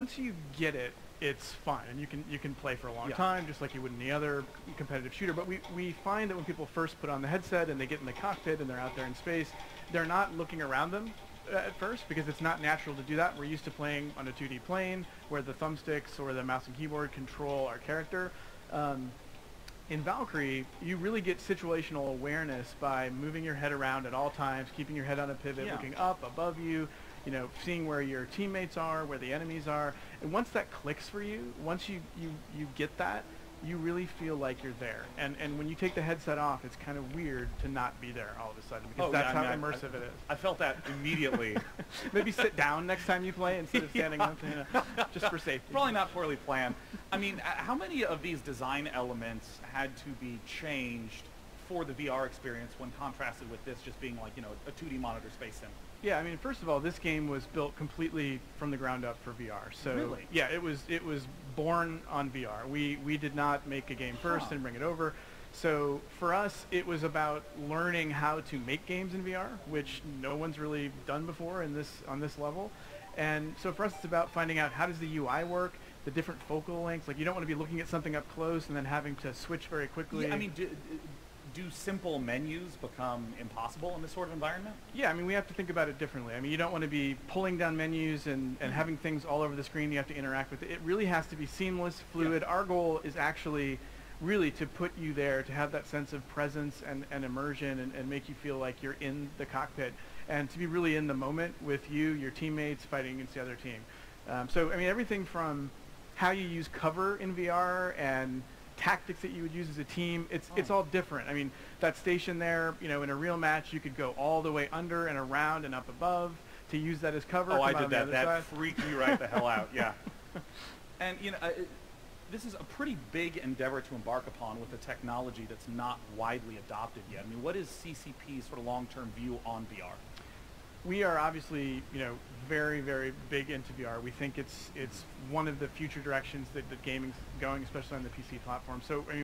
once you get it, it's fun, and you can play for a long time, just like you would any other competitive shooter. But we find that when people first put on the headset and they get in the cockpit and they're out there in space, they're not looking around them at first, because it's not natural to do that. We're used to playing on a 2D plane where the thumbsticks or the mouse and keyboard control our character. In Valkyrie, you really get situational awareness by moving your head around at all times, keeping your head on a pivot, looking up, above you, you know, seeing where your teammates are, where the enemies are. And once that clicks for you, once you get that, you really feel like you're there. And when you take the headset off, it's kind of weird to not be there all of a sudden, because that's how immersive it is. I felt that immediately. Maybe sit down next time you play instead of standing up, you know, just for safety. Probably not poorly planned. I mean, how many of these design elements had to be changed for the VR experience when contrasted with this just being like, you know, a 2D monitor space sim? Yeah, I mean, first of all, this game was built completely from the ground up for VR. So really? Yeah, it was born on VR. We did not make a game first and bring it over. So for us, it was about learning how to make games in VR, which no one's really done before on this level. And so for us, it's about finding out, how does the UI work, the different focal lengths. Like, you don't want to be looking at something up close and then having to switch very quickly. Yeah, I mean, do simple menus become impossible in this sort of environment? Yeah, I mean, we have to think about it differently. I mean, you don't want to be pulling down menus and having things all over the screen you have to interact with. It really has to be seamless, fluid. Our goal is actually really to put you there, to have that sense of presence and immersion, and make you feel like you're in the cockpit, and to be really in the moment with you, your teammates, fighting against the other team. So, I mean, everything from how you use cover in VR and tactics that you would use as a team, it's all different. I mean, that station there, you know, in a real match, you could go all the way under and around and up above to use that as cover. Oh, I did that. That freaked me right the hell out. Yeah. And you know, this is a pretty big endeavor to embark upon with a technology that's not widely adopted yet. I mean, what is CCP's sort of long-term view on VR? We are obviously, you know, very, very big into VR. We think it's one of the future directions that gaming's going, especially on the PC platform. So, I mean,